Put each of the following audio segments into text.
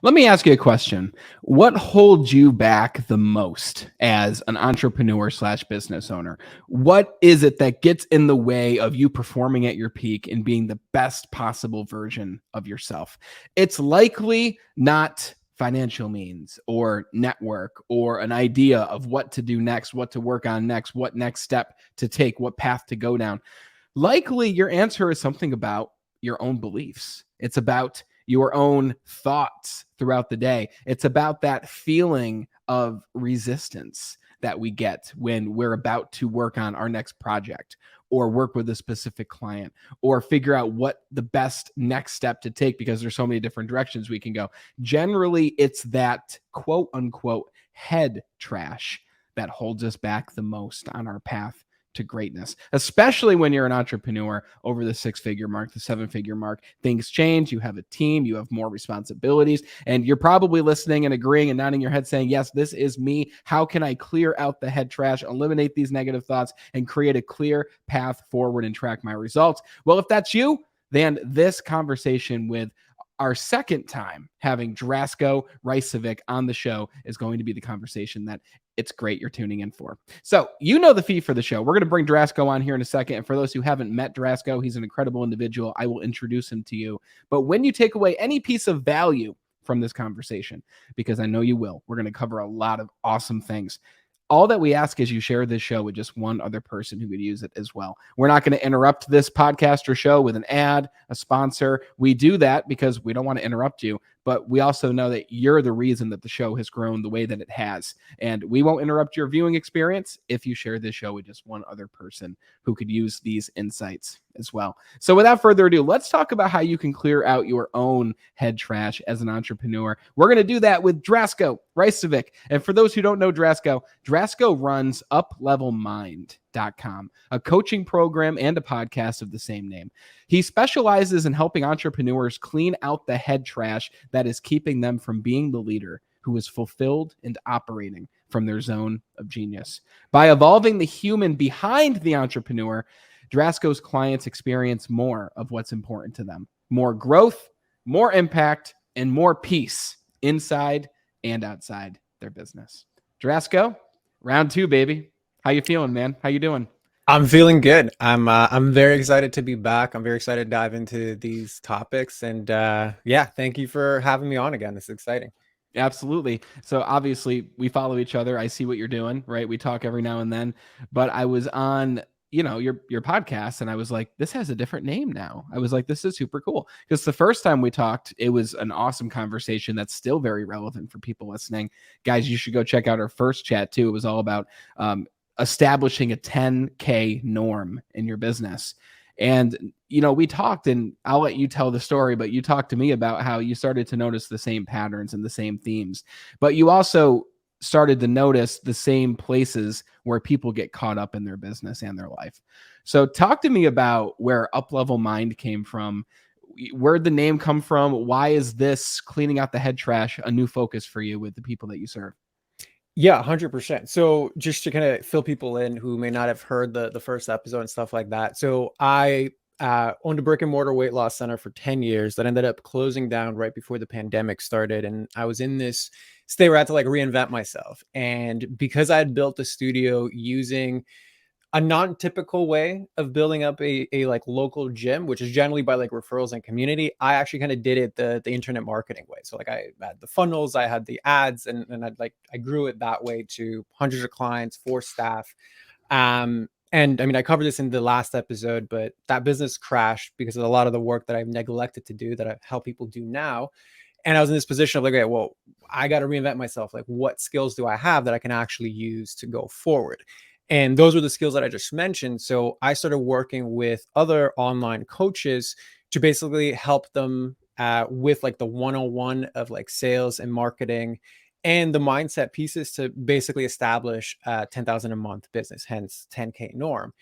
Let me ask you a question. What holds you back the most as an entrepreneur slash business owner? What is it that gets in the way of you performing at your peak and being the best possible version of yourself? It's likely not financial means or network or an idea of what to do next, what to work on next, what next step to take, what path to go down. Likely your answer is something about your own beliefs. It's about your own thoughts throughout the day. It's about that feeling of resistance that we get when we're about to work on our next project or work with a specific client or figure out what the best next step to take because there's so many different directions we can go. Generally, it's that quote unquote head trash that holds us back the most on our path to greatness, especially when you're an entrepreneur over the 6-figure mark, the 7-figure mark. Things change. You have a team, you have more responsibilities, and you're probably listening and agreeing and nodding your head saying, yes, this is me. How can I clear out the head trash, eliminate these negative thoughts, and create a clear path forward and track my results? Well, if that's you, then this conversation with our second time having Drasko Raicevic on the show is going to be the conversation that it's great you're tuning in for. So you know the fee for the show. We're going to bring Drasko on here in a second. And for those who haven't met Drasko, he's an incredible individual. I will introduce him to you. But when you take away any piece of value from this conversation, because I know you will, we're going to cover a lot of awesome things. All that we ask is you share this show with just one other person who could use it as well. We're not going to interrupt this podcast or show with an ad, a sponsor. We do that because we don't want to interrupt you, but we also know that you're the reason that the show has grown the way that it has. And we won't interrupt your viewing experience if you share this show with just one other person who could use these insights as well. So without further ado, let's talk about how you can clear out your own head trash as an entrepreneur. We're going to do that with Drasko Raicevic. And for those who don't know Drasko runs uplevelmind.com, a coaching program and a podcast of the same name. He specializes in helping entrepreneurs clean out the head trash that is keeping them from being the leader who is fulfilled and operating from their zone of genius. By evolving the human behind the entrepreneur, Drasko's clients experience more of what's important to them: more growth, more impact, and more peace inside and outside their business. Drasko, round 2, baby. How you feeling, man? How you doing? I'm feeling good. I'm very excited to be back. I'm very excited to dive into these topics, and yeah, thank you for having me on again. This is exciting. Absolutely. So obviously we follow each other. I see what you're doing, right? We talk every now and then, but I was on, your podcast and I was like, this has a different name now. I was like, this is super cool. Because the first time we talked, it was an awesome conversation that's still very relevant for people listening. Guys, you should go check out our first chat too. It was all about establishing a 10K norm in your business. And, we talked, and I'll let you tell the story, but you talked to me about how you started to notice the same patterns and the same themes, but you also started to notice the same places where people get caught up in their business and their life. So talk to me about where Uplevel Mind came from. Where'd the name come from? Why is this cleaning out the head trash a new focus for you with the people that you serve? Yeah, 100%. So just to kind of fill people in who may not have heard the first episode and stuff like that. So I owned a brick and mortar weight loss center for 10 years that ended up closing down right before the pandemic started. And I was in this state where I had to like reinvent myself. And because I had built the studio using a non-typical way of building up a like local gym, which is generally by like referrals and community, I actually kind of did it the internet marketing way. So like I had the funnels, I had the ads, and I grew it that way to hundreds of clients, 4 staff. And I mean, I covered this in the last episode, but that business crashed because of a lot of the work that I've neglected to do that I help people do now. And I was in this position of like, okay, well, I got to reinvent myself. Like, what skills do I have that I can actually use to go forward? And those were the skills that I just mentioned. So I started working with other online coaches to basically help them with like the 101 of like sales and marketing and the mindset pieces to basically establish a 10,000 a month business, hence 10K norm.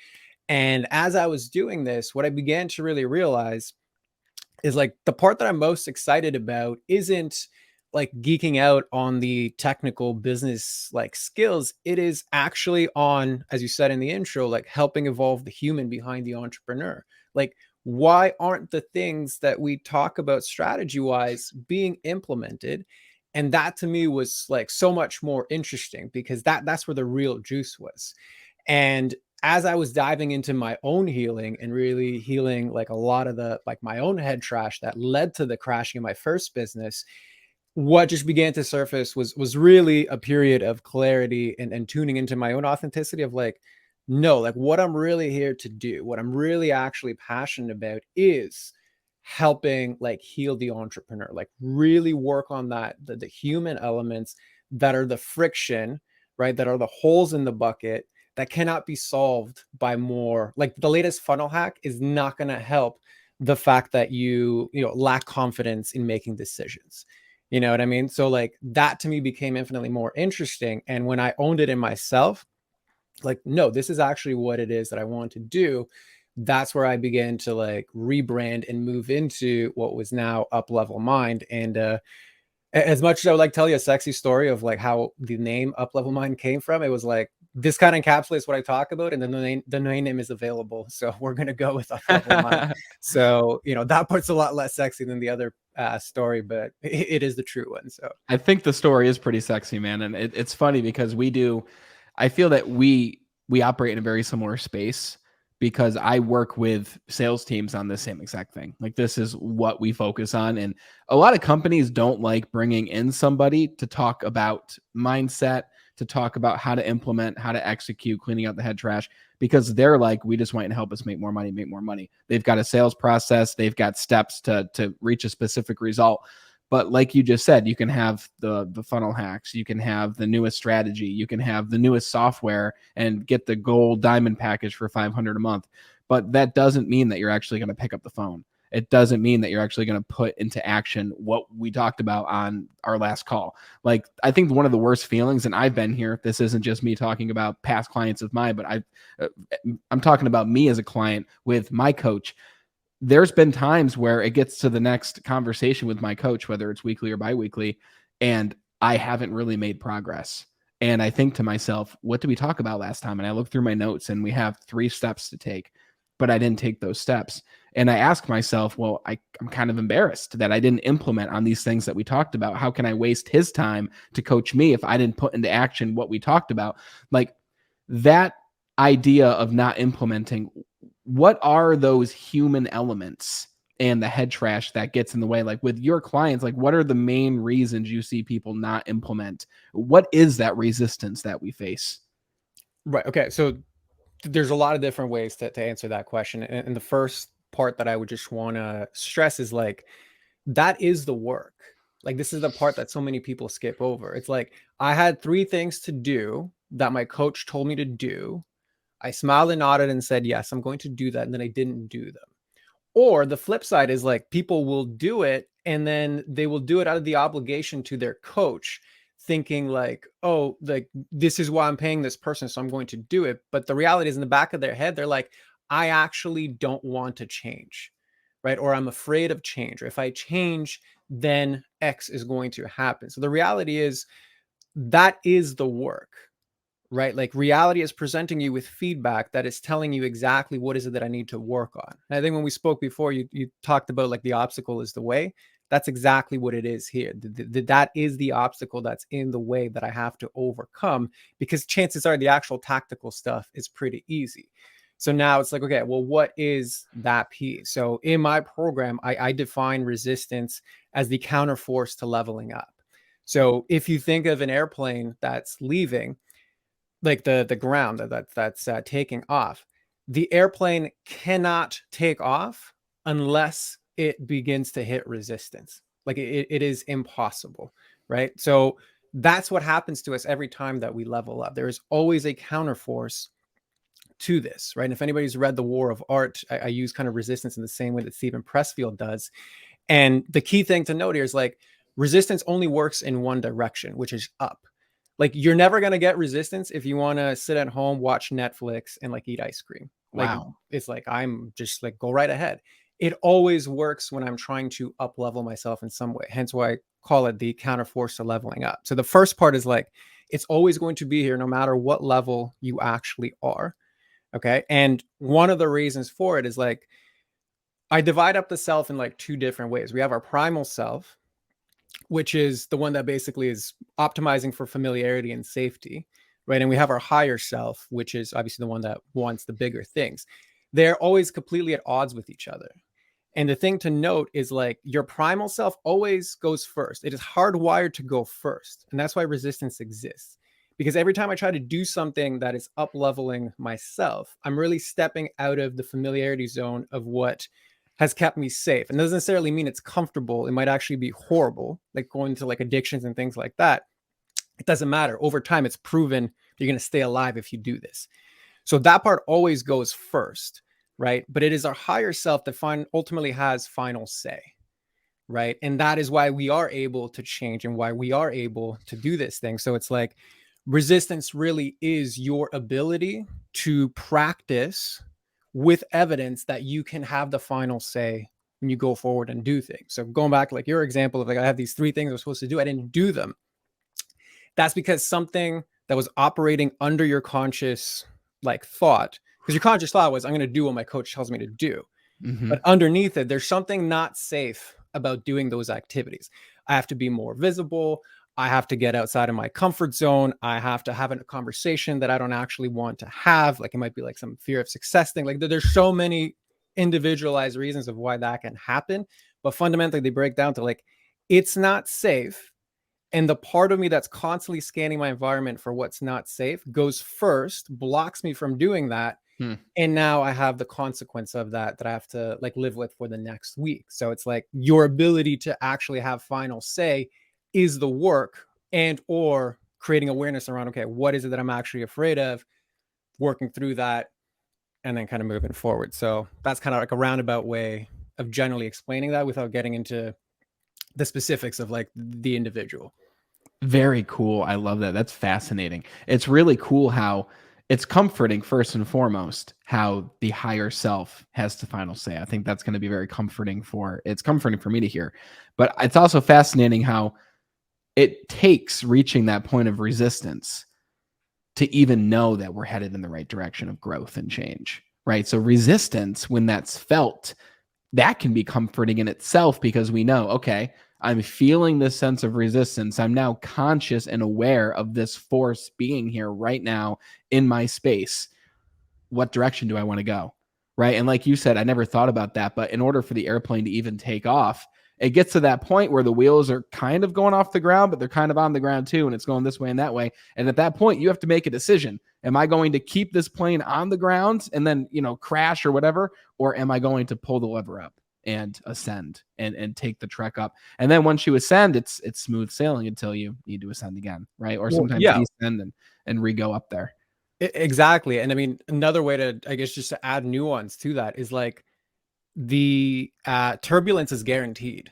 And as I was doing this, what I began to really realize is like the part that I'm most excited about isn't like geeking out on the technical business like skills. It is actually on, as you said in the intro, like helping evolve the human behind the entrepreneur. Like why aren't the things that we talk about strategy wise being implemented? And that to me was like so much more interesting, because that's where the real juice was. And as I was diving into my own healing and really healing like a lot of the like my own head trash that led to the crashing of my first business, what just began to surface was really a period of clarity and tuning into my own authenticity of like, no, like what I'm really here to do, what I'm really actually passionate about is helping like heal the entrepreneur, like really work on that, the human elements that are the friction, right? That are the holes in the bucket that cannot be solved by more. Like the latest funnel hack is not going to help the fact that you know, lack confidence in making decisions. You know what I mean? So like that to me became infinitely more interesting. And when I owned it in myself, like, no, this is actually what it is that I want to do. That's where I began to like rebrand and move into what was now Up Level Mind. And as much as I would like tell you a sexy story of like how the name Up Level Mind came from, it was like this kind of encapsulates what I talk about, and then the name is available, so we're gonna go with Up Level Mind. So you know that part's a lot less sexy than the other story, but it is the true one. So I think the story is pretty sexy, man, and it's funny because I feel that we operate in a very similar space because I work with sales teams on the same exact thing. Like this is what we focus on, and a lot of companies don't like bringing in somebody to talk about mindset, to talk about how to implement, how to execute, cleaning out the head trash, because they're like, we just want you to help us make more money, make more money. They've got a sales process, they've got steps to reach a specific result. But like you just said, you can have the funnel hacks, you can have the newest strategy, you can have the newest software and get the gold diamond package for $500 a month. But that doesn't mean that you're actually going to pick up the phone. It doesn't mean that you're actually going to put into action what we talked about on our last call. Like, I think one of the worst feelings, and I've been here, this isn't just me talking about past clients of mine, but I'm talking about me as a client with my coach. There's been times where it gets to the next conversation with my coach, whether it's weekly or biweekly, and I haven't really made progress. And I think to myself, what did we talk about last time? And I look through my notes and we have 3 steps to take, but I didn't take those steps. And I ask myself, well, I'm kind of embarrassed that I didn't implement on these things that we talked about. How can I waste his time to coach me if I didn't put into action what we talked about? Like that idea of not implementing, what are those human elements and the head trash that gets in the way? Like with your clients, like what are the main reasons you see people not implement? What is that resistance that we face? right, okay, so there's a lot of different ways to answer that question, and the first part that I would just want to stress is like that is the work. Like this is the part that so many people skip over. It's like I had 3 things to do that my coach told me to do. I smiled and nodded and said, yes, I'm going to do that. And then I didn't do them. Or the flip side is like people will do it and then they will do it out of the obligation to their coach, thinking like, oh, like this is why I'm paying this person, so I'm going to do it. But the reality is in the back of their head, they're like, I actually don't want to change, right? Or I'm afraid of change. Or if I change, then X is going to happen. So the reality is that is the work, right? Like reality is presenting you with feedback that is telling you exactly what is it that I need to work on. And I think when we spoke before, you talked about like the obstacle is the way. That's exactly what it is here. That is the obstacle that's in the way that I have to overcome, because chances are the actual tactical stuff is pretty easy. So now it's like, okay, well, what is that piece? So in my program, I define resistance as the counterforce to leveling up. So if you think of an airplane that's leaving, like the ground that's taking off, the airplane cannot take off unless it begins to hit resistance. Like it is impossible, right? So that's what happens to us every time that we level up. There is always a counterforce to this, right? And if anybody's read The War of Art, I use kind of resistance in the same way that Stephen Pressfield does. And the key thing to note here is like resistance only works in one direction, which is up. Like you're never going to get resistance if you want to sit at home, watch Netflix and like eat ice cream. Like Wow. it's like, I'm just like, go right ahead. It always works when I'm trying to up level myself in some way. Hence why I call it the counterforce to leveling up. So the first part is like, it's always going to be here no matter what level you actually are. Okay. And one of the reasons for it is like, I divide up the self in like two different ways. We have our primal self, which is the one that basically is optimizing for familiarity and safety, right? And we have our higher self, which is obviously the one that wants the bigger things. They're always completely at odds with each other. And the thing to note is like your primal self always goes first. It is hardwired to go first. And that's why resistance exists. Because every time I try to do something that is up leveling myself, I'm really stepping out of the familiarity zone of what has kept me safe. And doesn't necessarily mean it's comfortable. It might actually be horrible, like going to like addictions and things like that. It doesn't matter. Over time, it's proven you're going to stay alive if you do this. So that part always goes first, right? But it is our higher self that ultimately has final say, right? And that is why we are able to change and why we are able to do this thing. So it's like resistance really is your ability to practice with evidence that you can have the final say when you go forward and do things. So going back like your example of like, I have these 3 things I'm supposed to do, I didn't do them. That's because something that was operating under your conscious like thought, because your conscious thought was, I'm going to do what my coach tells me to do. Mm-hmm. But underneath it, there's something not safe about doing those activities. I have to be more visible. I have to get outside of my comfort zone. I have to have a conversation that I don't actually want to have. Like it might be like some fear of success thing. Like there's so many individualized reasons of why that can happen. But fundamentally, they break down to like, it's not safe. And the part of me that's constantly scanning my environment for what's not safe goes first, blocks me from doing that. And now I have the consequence of that I have to like live with for the next week. So it's like your ability to actually have final say is the work, and or creating awareness around, okay, what is it that I'm actually afraid of, working through that, and then kind of moving forward. So that's kind of like a roundabout way of generally explaining that without getting into the specifics of like the individual. Very cool. I love that. That's fascinating. It's really cool how it's comforting, first and foremost, how the higher self has the final say. I think that's going to be very comforting it's comforting for me to hear. But it's also fascinating how it takes reaching that point of resistance to even know that we're headed in the right direction of growth and change, right? So resistance, when that's felt, that can be comforting in itself because we know, okay, I'm feeling this sense of resistance. I'm now conscious and aware of this force being here right now in my space. What direction do I want to go? Right. And like you said, I never thought about that. But in order for the airplane to even take off, it gets to that point where the wheels are kind of going off the ground, but they're kind of on the ground too. And it's going this way and that way. And at that point, you have to make a decision. Am I going to keep this plane on the ground and then, crash or whatever? Or am I going to pull the lever up and ascend and take the trek up? And then once you ascend, it's smooth sailing until you need to ascend again. Right. Or sometimes descend and re-go up there. Exactly. And I mean, another way to, I guess, just to add nuance to that is like the turbulence is guaranteed.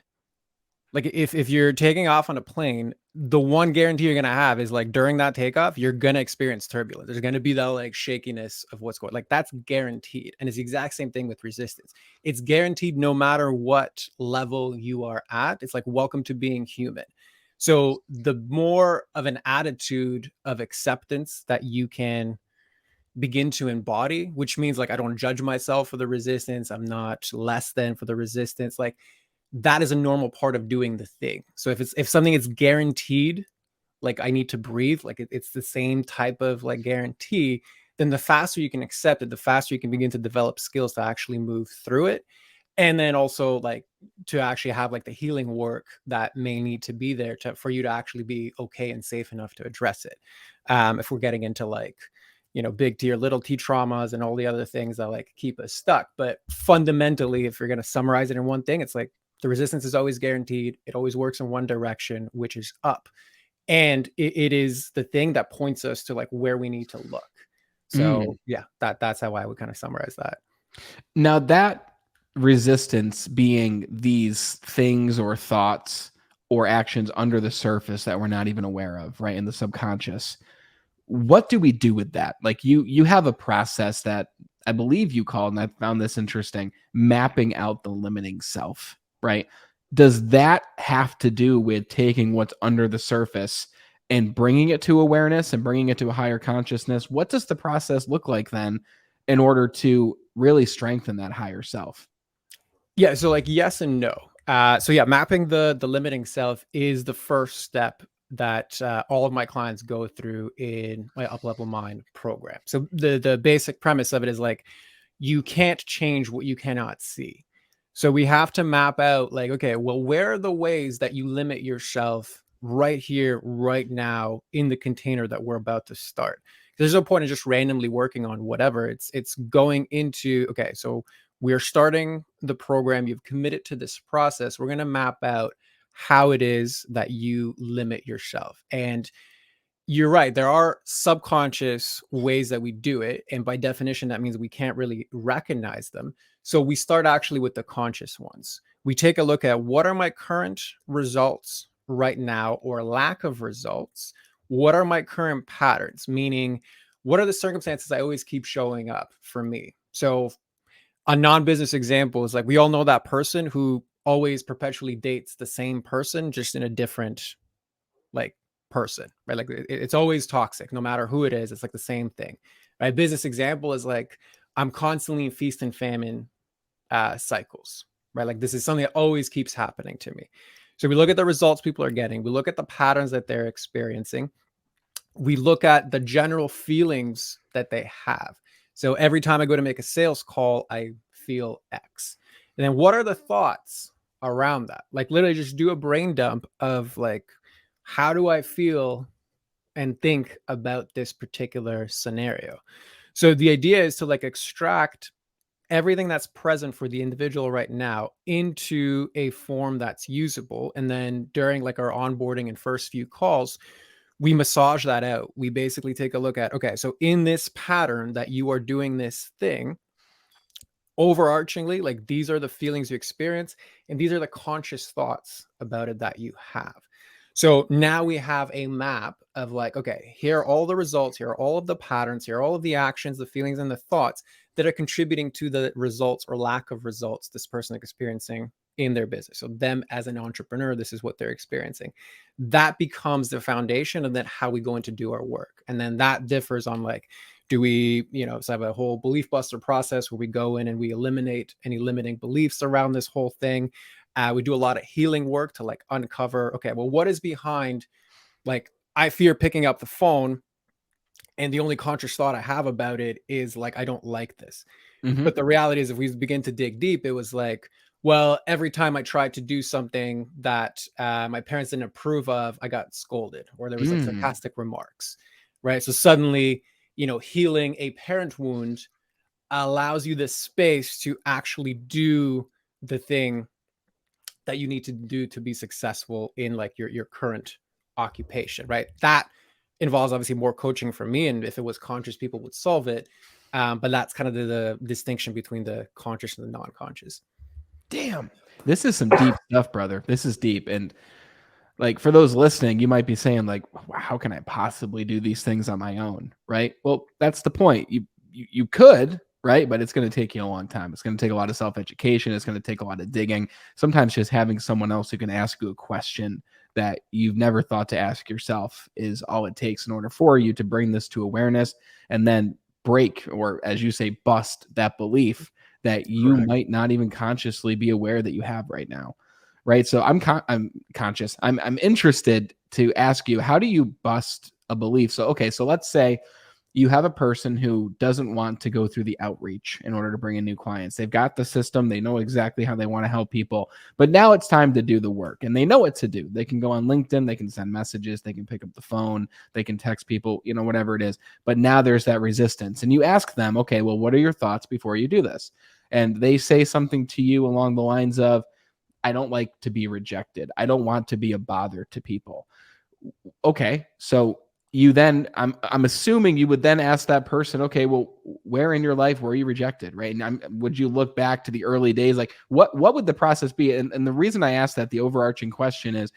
Like if you're taking off on a plane, the one guarantee you're going to have is like during that takeoff, you're going to experience turbulence. There's going to be that like shakiness of what's going, like that's guaranteed. And it's the exact same thing with resistance. It's guaranteed no matter what level you are at. It's like, welcome to being human. So the more of an attitude of acceptance that you can begin to embody, which means like I don't judge myself for the resistance, I'm not less than for the resistance, like that is a normal part of doing the thing. So if something is guaranteed, like I need to breathe, like it's the same type of like guarantee, then the faster you can accept it, the faster you can begin to develop skills to actually move through it. And then also like to actually have like the healing work that may need to be there for you to actually be okay and safe enough to address it. If we're getting into like, big T or little T traumas and all the other things that like keep us stuck. But fundamentally, if you're going to summarize it in one thing, it's like the resistance is always guaranteed. It always works in one direction, which is up. And it is the thing that points us to like where we need to look. So yeah, that's how I would kind of summarize that. Now that resistance being these things or thoughts or actions under the surface that we're not even aware of, right, in the subconscious, what do we do with that? Like you have a process that I believe you called, and I found this interesting, mapping out the limiting self, right? Does that have to do with taking what's under the surface and bringing it to awareness and bringing it to a higher consciousness? What does the process look like then in order to really strengthen that higher self? Yeah, so like yes and no. So yeah, mapping the limiting self is the first step that all of my clients go through in my Up Level Mind program. So the basic premise of it is like you can't change what you cannot see. So we have to map out like, okay, well, where are the ways that you limit yourself right here, right now in the container that we're about to start? There's no point in just randomly working on whatever. It's going into, okay, so we're starting the program. You've committed to this process. We're going to map out how it is that you limit yourself. And you're right. There are subconscious ways that we do it. And by definition, that means we can't really recognize them. So we start actually with the conscious ones. We take a look at what are my current results right now or lack of results? What are my current patterns? Meaning, what are the circumstances I always keep showing up for me? So a non-business example is like we all know that person who always perpetually dates the same person, just in a different like person, right? Like it's always toxic, no matter who it is. It's like the same thing, right? Business example is like I'm constantly in feast and famine cycles, right? Like this is something that always keeps happening to me. So we look at the results people are getting. We look at the patterns that they're experiencing. We look at the general feelings that they have. So every time I go to make a sales call, I feel X. And then what are the thoughts around that? Like literally just do a brain dump of like, how do I feel and think about this particular scenario? So the idea is to like extract everything that's present for the individual right now into a form that's usable. And then during like our onboarding and first few calls, we massage that out. We basically take a look at, okay, so in this pattern that you are doing this thing, overarchingly, like these are the feelings you experience, and these are the conscious thoughts about it that you have. So now we have a map of like, okay, here are all the results, here are all of the patterns, here are all of the actions, the feelings, and the thoughts that are contributing to the results or lack of results this person is experiencing in their business. So them as an entrepreneur, this is what they're experiencing. That becomes the foundation of then how we go into do our work. And then that differs on like, do we, so have a whole belief buster process where we go in and we eliminate any limiting beliefs around this whole thing. We do a lot of healing work to like uncover, okay, well, what is behind, like, I fear picking up the phone and the only conscious thought I have about it is like, I don't like this. Mm-hmm. But the reality is if we begin to dig deep, it was like, well, every time I tried to do something that my parents didn't approve of, I got scolded or there was like sarcastic remarks, right? So suddenly, healing a parent wound allows you the space to actually do the thing that you need to do to be successful in like your current occupation, right? That involves obviously more coaching for me, and if it was conscious, people would solve it. But that's kind of the distinction between the conscious and the non-conscious. Damn, this is some deep stuff, brother. This is deep. And like for those listening, you might be saying like, how can I possibly do these things on my own? Right. Well, that's the point. You could, right? But it's going to take you a long time. It's going to take a lot of self-education. It's going to take a lot of digging. Sometimes just having someone else who can ask you a question that you've never thought to ask yourself is all it takes in order for you to bring this to awareness and then break, or as you say, bust that belief that you Correct. might not even consciously be aware that you have right now. Right. So I'm conscious. I'm interested to ask you, how do you bust a belief? So, okay. So let's say you have a person who doesn't want to go through the outreach in order to bring in new clients. They've got the system. They know exactly how they want to help people, but now it's time to do the work and they know what to do. They can go on LinkedIn. They can send messages. They can pick up the phone. They can text people, whatever it is. But now there's that resistance and you ask them, okay, well, what are your thoughts before you do this? And they say something to you along the lines of, I don't like to be rejected. I don't want to be a bother to people. Okay. So you then, I'm assuming you would then ask that person, okay, well, where in your life were you rejected? Right. And would you look back to the early days? Like what would the process be? And the reason I asked that, the overarching question is,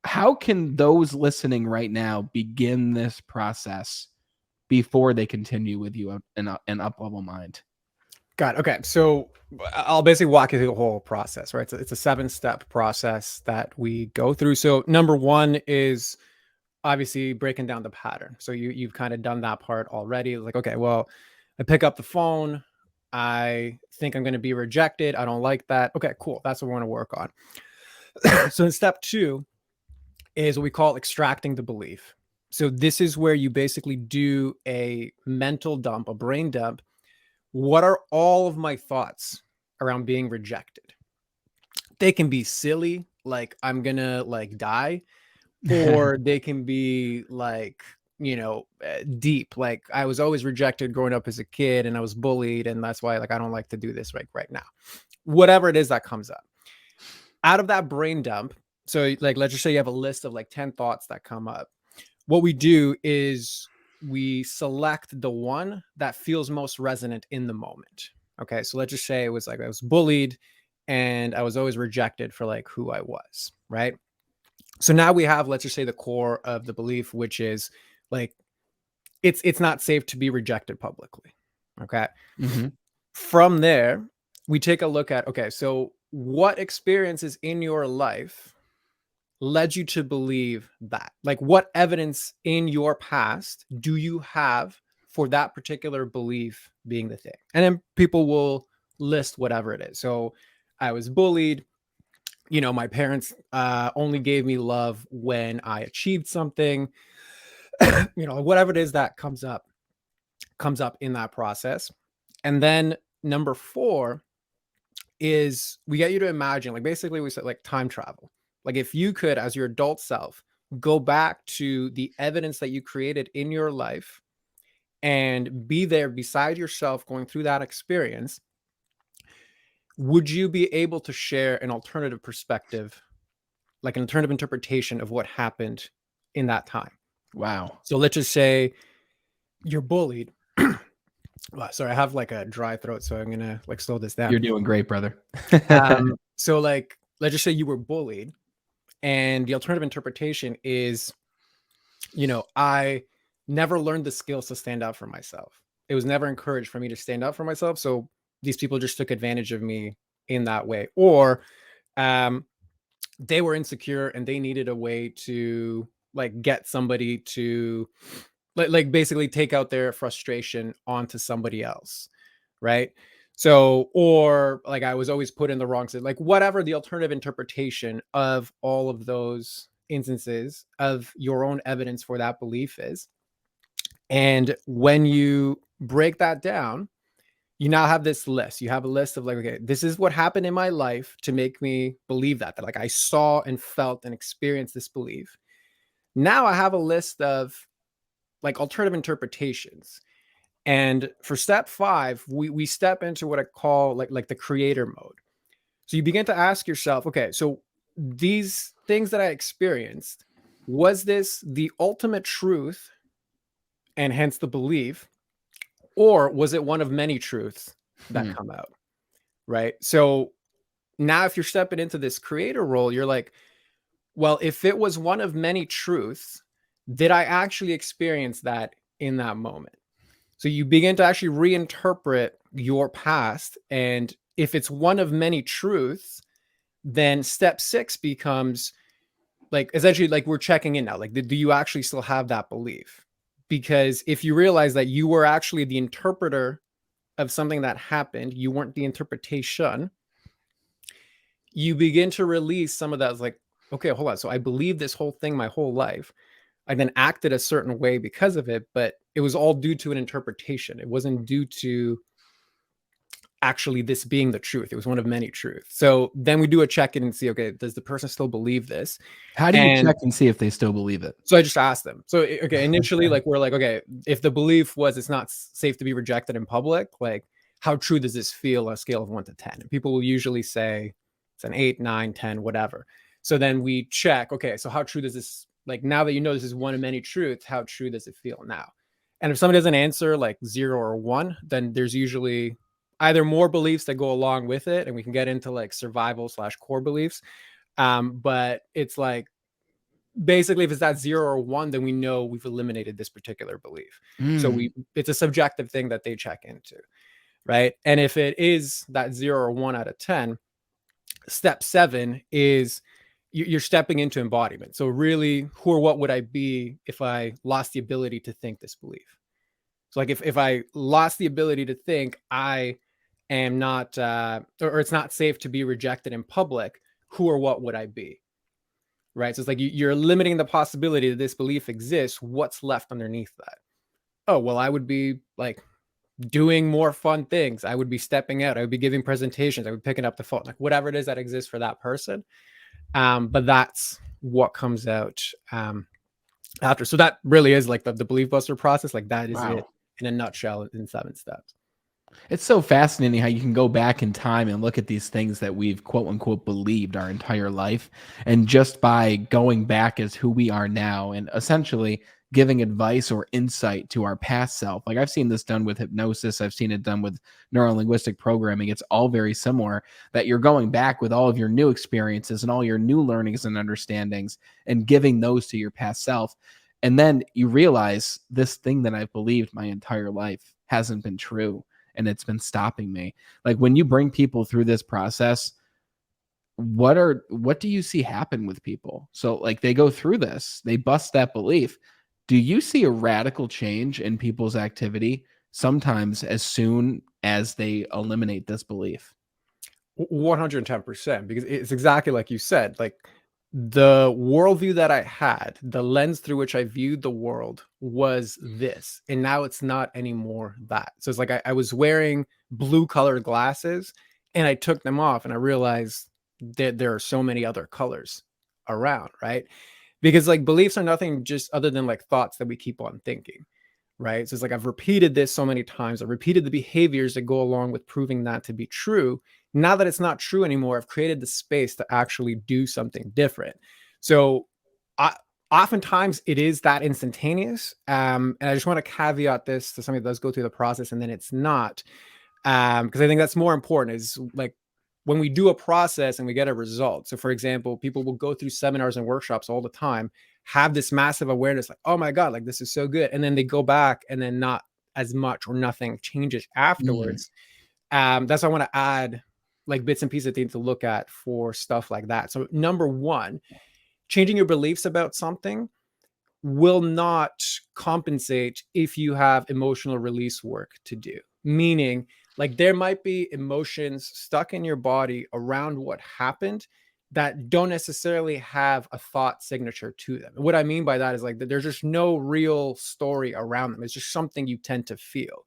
how can those listening right now begin this process before they continue with you in an up level mind? Got it. Okay. So I'll basically walk you through the whole process, right? It's a 7-step process that we go through. So number one is obviously breaking down the pattern. So you've kind of done that part already. Like, okay, well, I pick up the phone. I think I'm going to be rejected. I don't like that. Okay, cool. That's what we're going to work on. So in step 2 is what we call extracting the belief. So this is where you basically do a mental dump, a brain dump. What are all of my thoughts around being rejected? They can be silly, like I'm gonna like die, or they can be like, deep, like I was always rejected growing up as a kid and I was bullied, and that's why like I don't like to do this right now. Whatever it is that comes up out of that brain dump. So like let's just say you have a list of like 10 thoughts that come up. What we do is we select the one that feels most resonant in the moment. Okay, so let's just say it was like I was bullied and I was always rejected for like who I was, right? So now we have, let's just say, the core of the belief, which is like it's not safe to be rejected publicly. Okay. Mhm. From there, we take a look at, okay, so what experiences in your life led you to believe that? Like, what evidence in your past do you have for that particular belief being the thing? And then people will list whatever it is. So I was bullied. My parents only gave me love when I achieved something. Whatever it is that comes up in that process. And then number 4 is we get you to imagine, like basically we said like time travel. Like if you could, as your adult self, go back to the evidence that you created in your life and be there beside yourself going through that experience, would you be able to share an alternative perspective, like an alternative interpretation of what happened in that time? Wow. So let's just say you're bullied. Well, sorry, I have like a dry throat, so I'm gonna like slow this down. You're doing great, brother. So like let's just say you were bullied, and the alternative interpretation is, I never learned the skills to stand up for myself. It was never encouraged for me to stand up for myself. So these people just took advantage of me in that way. Or they were insecure and they needed a way to like get somebody to like basically take out their frustration onto somebody else. Right. So, or like I was always put in the wrong side, like whatever the alternative interpretation of all of those instances of your own evidence for that belief is. And when you break that down, you now have this list. You have a list of like, okay, this is what happened in my life to make me believe that like I saw and felt and experienced this belief. Now I have a list of like alternative interpretations. And for step 5, we step into what I call like the creator mode. So you begin to ask yourself, okay, so these things that I experienced, was this the ultimate truth and hence the belief, or was it one of many truths that come out? Right. So now if you're stepping into this creator role, you're like, well, if it was one of many truths, did I actually experience that in that moment? So you begin to actually reinterpret your past. And if it's one of many truths, then step 6 becomes like essentially like we're checking in now. Like, do you actually still have that belief? Because if you realize that you were actually the interpreter of something that happened, you weren't the interpretation, you begin to release some of that. It's like, okay, hold on. So I believed this whole thing my whole life. I then acted a certain way because of it, but it was all due to an interpretation. It wasn't due to actually this being the truth. It was one of many truths. So then we do a check-in and see, okay, does the person still believe this? How do you check and see if they still believe it? So I just asked them. So, okay, initially, like, we're like, okay, if the belief was it's not safe to be rejected in public, like, how true does this feel on a scale of 1 to 10? And people will usually say it's an 8, 9, 10, whatever. So then we check, okay, so how true does this, like, now that you know this is one of many truths, how true does it feel now? And if somebody doesn't answer like 0 or 1, then there's usually either more beliefs that go along with it, and we can get into like survival/core beliefs. But it's like, basically if it's that 0 or 1, then we know we've eliminated this particular belief. So it's a subjective thing that they check into, right? And if it is that 0 or 1 out of 10, step 7 is you're stepping into embodiment. So really, who or what would I be if I lost the ability to think this belief? So like if I lost the ability to think, I am not, or it's not safe to be rejected in public, who or what would I be? Right. So it's like you're limiting the possibility that this belief exists. What's left underneath that? Oh, well, I would be like doing more fun things. I would be stepping out. I would be giving presentations. I would be picking up the phone, like whatever it is that exists for that person. But that's what comes out after. So that really is like the belief buster process. Like that is it Wow. in a nutshell in 7 steps. It's so fascinating how you can go back in time and look at these things that we've quote unquote believed our entire life. And just by going back as who we are now and essentially giving advice or insight to our past self. Like I've seen this done with hypnosis, I've seen it done with neuro-linguistic programming. It's all very similar that you're going back with all of your new experiences and all your new learnings and understandings and giving those to your past self. And then you realize this thing that I've believed my entire life hasn't been true and it's been stopping me. Like when you bring people through this process, what do you see happen with people? So like they go through this, they bust that belief. Do you see a radical change in people's activity sometimes as soon as they eliminate this belief? 110%, because it's exactly like you said. Like the worldview that I had, the lens through which I viewed the world was this, and now it's not anymore that. So it's like I was wearing blue colored glasses and I took them off and I realized that there are so many other colors around, right? Because like beliefs are nothing just other than like thoughts that we keep on thinking, right? So it's like I've repeated this so many times. I've repeated the behaviors that go along with proving that to be true. Now that it's not true anymore, I've created the space to actually do something different. So I, oftentimes it is that instantaneous. And I just want to caveat this to somebody that does go through the process and then it's not. Because I think that's more important is like when we do a process and we get a result. So for example, people will go through seminars and workshops all the time, have this massive awareness, like, oh my God, like this is so good. And then they go back and then not as much or nothing changes Mm. afterwards. That's why I want to add like bits and pieces that they need to look at for stuff like that. So number one, changing your beliefs about something will not compensate if you have emotional release work to do. Meaning, like there might be emotions stuck in your body around what happened that don't necessarily have a thought signature to them. And what I mean by that is like that there's just no real story around them. It's just something you tend to feel.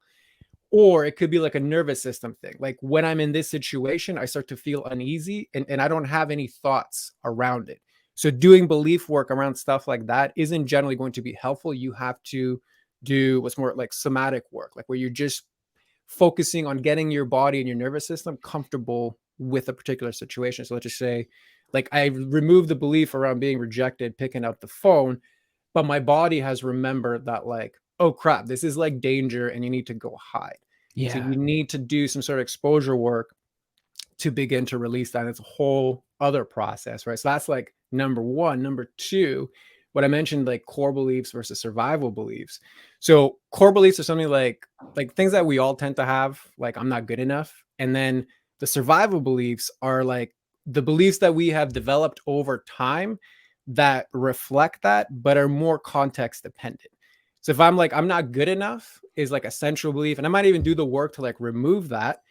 Or it could be like a nervous system thing. Like when I'm in this situation, I start to feel uneasy and I don't have any thoughts around it. So doing belief work around stuff like that isn't generally going to be helpful. You have to do what's more like somatic work, like where you're just focusing on getting your body and your nervous system comfortable with a particular situation. So let's just say, like, I removed the belief around being rejected, picking up the phone, but my body has remembered that, like, oh crap, this is like danger and you need to go hide. So Yeah. you need to do some sort of exposure work to begin to release that. And it's a whole other process, right? So that's like number one. Number two, what I mentioned, like core beliefs versus survival beliefs. So core beliefs are something like things that we all tend to have, like I'm not good enough. And then the survival beliefs are like the beliefs that we have developed over time that reflect that, but are more context dependent. So if I'm like, I'm not good enough is like a central belief. And I might even do the work to like remove that,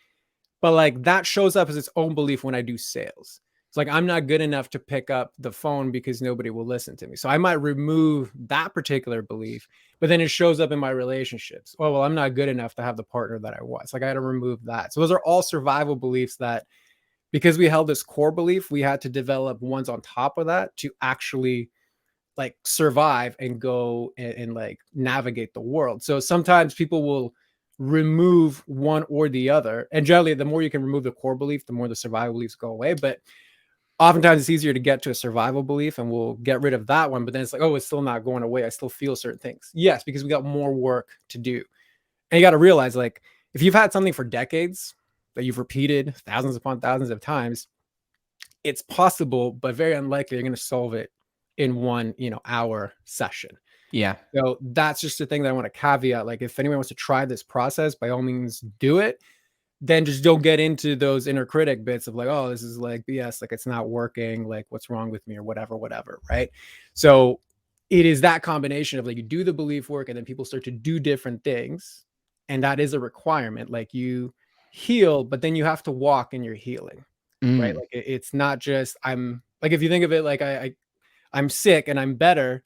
but like that shows up as its own belief when I do sales. It's like I'm not good enough to pick up the phone because nobody will listen to me. So I might remove that particular belief, but then it shows up in my relationships. Oh, well, I'm not good enough to have the partner that I was. Like I had to remove that. So those are all survival beliefs that because we held this core belief, we had to develop ones on top of that to actually like survive and go and like navigate the world. So sometimes people will remove one or the other. And generally, the more you can remove the core belief, the more the survival beliefs go away. But oftentimes it's easier to get to a survival belief and we'll get rid of that one. But then it's like, oh, it's still not going away. I still feel certain things. Yes, because we got more work to do. And you got to realize, like, if you've had something for decades that you've repeated thousands upon thousands of times, it's possible, but very unlikely you're going to solve it in one, hour session. Yeah. So that's just the thing that I want to caveat. Like, if anyone wants to try this process, by all means do it. Then just don't get into those inner critic bits of like, oh, this is like BS, like it's not working, like what's wrong with me or whatever. Right. So it is that combination of like you do the belief work and then people start to do different things. And that is a requirement. Like you heal, but then you have to walk in your healing, right? Mm, Like it's not just I'm like, if you think of it like I'm sick and I'm better,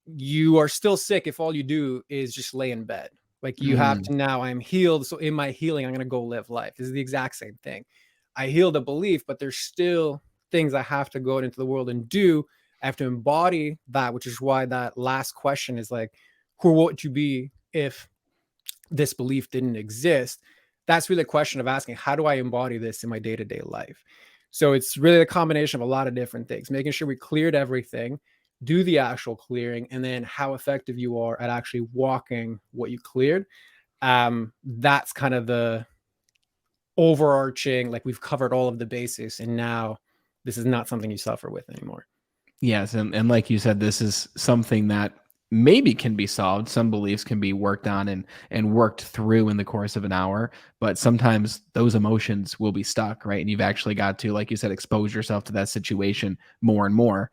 you are still sick if all you do is just lay in bed. Like you have mm. to now I'm healed. So in my healing, I'm going to go live life. This is the exact same thing. I healed a belief, but there's still things I have to go into the world and do. I have to embody that, which is why that last question is like, who would you be if this belief didn't exist? That's really a question of asking, how do I embody this in my day-to-day life? So it's really a combination of a lot of different things, making sure we cleared everything, do the actual clearing, and then how effective you are at actually walking what you cleared. That's kind of the overarching, like we've covered all of the bases and now this is not something you suffer with anymore. Yes, and like you said, this is something that maybe can be solved. Some beliefs can be worked on and worked through in the course of an hour, but sometimes those emotions will be stuck, right? And you've actually got to, like you said, expose yourself to that situation more and more.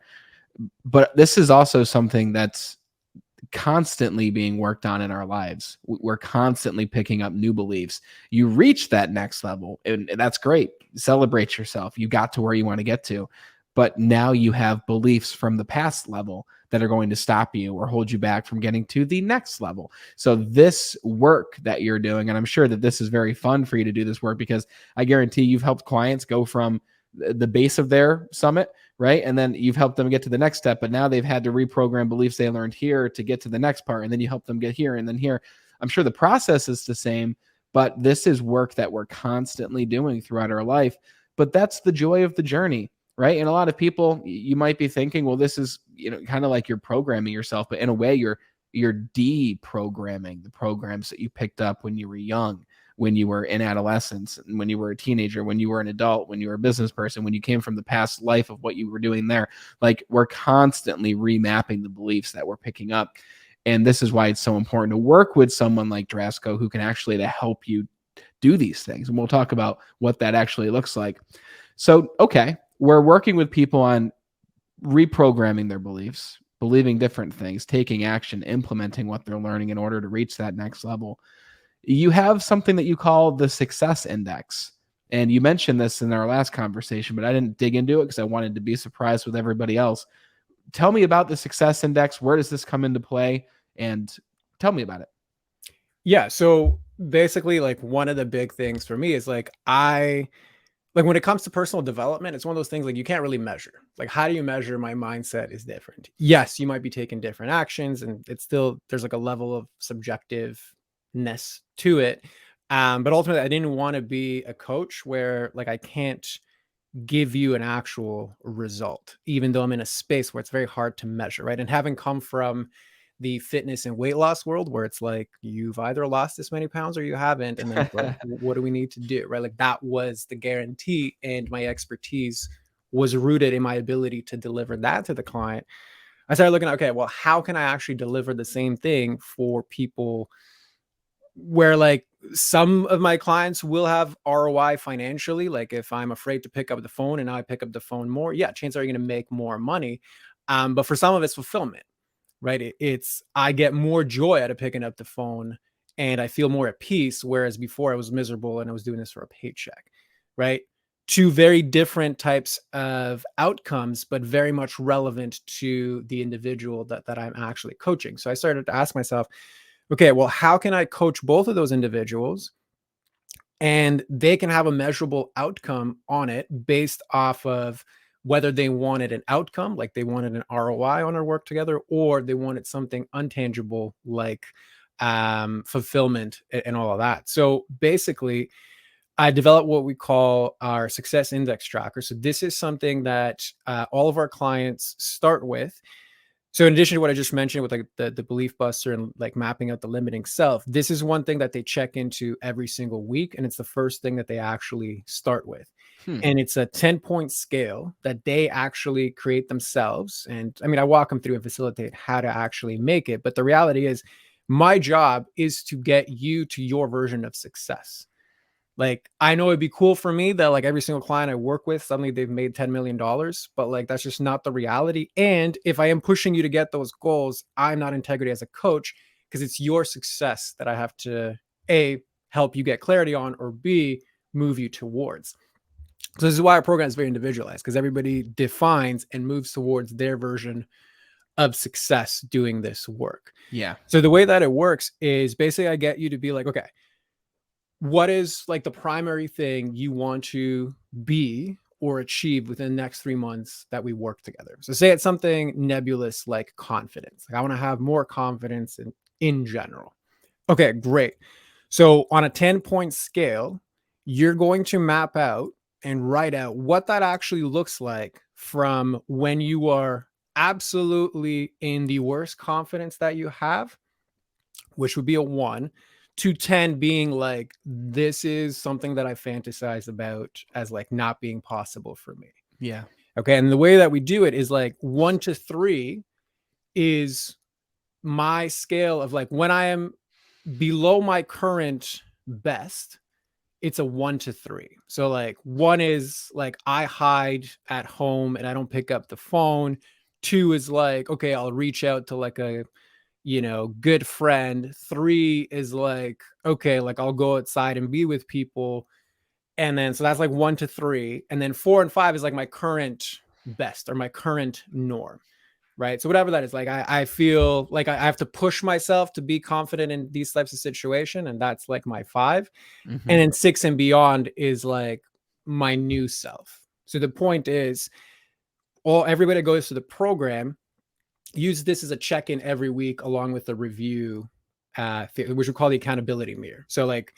But this is also something that's constantly being worked on in our lives. We're constantly picking up new beliefs. You reach that next level, and that's great. Celebrate yourself. You got to where you want to get to. But now you have beliefs from the past level that are going to stop you or hold you back from getting to the next level. So, this work that you're doing, and I'm sure that this is very fun for you to do this work because I guarantee you've helped clients go from the base of their summit, right? And then you've helped them get to the next step, but now they've had to reprogram beliefs they learned here to get to the next part. And then you help them get here and then here. I'm sure the process is the same, but this is work that we're constantly doing throughout our life. But that's the joy of the journey, right? And a lot of people, you might be thinking, well, this is, kind of like you're programming yourself, but in a way you're deprogramming the programs that you picked up when you were young, when you were in adolescence, when you were a teenager, when you were an adult, when you were a business person, when you came from the past life of what you were doing there. Like we're constantly remapping the beliefs that we're picking up. And this is why it's so important to work with someone like Drasko who can actually to help you do these things. And we'll talk about what that actually looks like. So, okay, we're working with people on reprogramming their beliefs, believing different things, taking action, implementing what they're learning in order to reach that next level. You have something that you call the success index. And you mentioned this in our last conversation, but I didn't dig into it because I wanted to be surprised with everybody else. Tell me about the success index. Where does this come into play? And tell me about it. Yeah. So basically, like one of the big things for me is like like when it comes to personal development, it's one of those things like you can't really measure. Like, how do you measure my mindset is different? Yes, you might be taking different actions, and it's still there's like a level of subjectiveness to it. But ultimately, I didn't want to be a coach where like I can't give you an actual result, even though I'm in a space where it's very hard to measure, right? And having come from the fitness and weight loss world where it's like you've either lost this many pounds or you haven't, and then it's like, what do we need to do, right? Like that was the guarantee, and my expertise was rooted in my ability to deliver that to the client. I started looking at, okay, well, how can I actually deliver the same thing for people where like some of my clients will have ROI financially. Like if I'm afraid to pick up the phone and now I pick up the phone more, yeah, chances are you're going to make more money. But for some of it's fulfillment, right? It's I get more joy out of picking up the phone and I feel more at peace. Whereas before I was miserable and I was doing this for a paycheck, right? Two very different types of outcomes, but very much relevant to the individual that I'm actually coaching. So I started to ask myself, okay, well, how can I coach both of those individuals and they can have a measurable outcome on it based off of whether they wanted an outcome, like they wanted an ROI on our work together, or they wanted something untangible like fulfillment and all of that. So basically, I developed what we call our success index tracker. So this is something that all of our clients start with. So in addition to what I just mentioned with like the belief buster and like mapping out the limiting self, this is one thing that they check into every single week. And it's the first thing that they actually start with. Hmm. And it's a 10-point scale that they actually create themselves. And I mean, I walk them through and facilitate how to actually make it. But the reality is my job is to get you to your version of success. Like, I know it'd be cool for me that like every single client I work with, suddenly they've made $10 million, but like that's just not the reality. And if I am pushing you to get those goals, I'm not integrity as a coach because it's your success that I have to A, help you get clarity on, or B, move you towards. So this is why our program is very individualized, because everybody defines and moves towards their version of success doing this work. Yeah. So the way that it works is basically I get you to be like, okay, what is like the primary thing you want to be or achieve within the next 3 months that we work together? So say it's something nebulous like confidence. Like I want to have more confidence in general. Okay, great. So on a 10-point scale, you're going to map out and write out what that actually looks like from when you are absolutely in the worst confidence that you have, which would be a 1, to 10 being like, this is something that I fantasize about as like not being possible for me. Yeah. Okay. And the way that we do it is like 1 to 3 is my scale of like when I am below my current best, it's a 1 to 3. So like 1 is like I hide at home and I don't pick up the phone. 2 is like, okay, I'll reach out to like a, good friend. 3 is like, okay, like I'll go outside and be with people. And then, so that's like 1 to 3. And then 4 and 5 is like my current best or my current norm. Right. So whatever that is, like, I feel like I have to push myself to be confident in these types of situation. And that's like my 5. Mm-hmm. And then 6 and beyond is like my new self. So the point is, everybody that goes to the program, use this as a check-in every week along with the review, which we call the accountability mirror. So like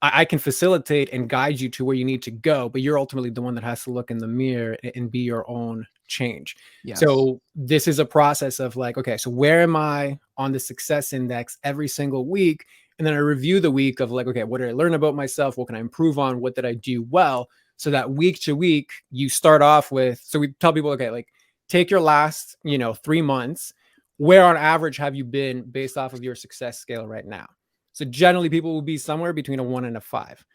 I can facilitate and guide you to where you need to go, but you're ultimately the one that has to look in the mirror and be your own change. Yes. So this is a process of like, okay, so where am I on the success index every single week? And then I review the week of like, okay, what did I learn about myself? What can I improve on? What did I do well? So that week to week, you start off with, so we tell people, okay, like take your last, 3 months, where on average have you been based off of your success scale right now? So generally people will be somewhere between a 1 and a 5,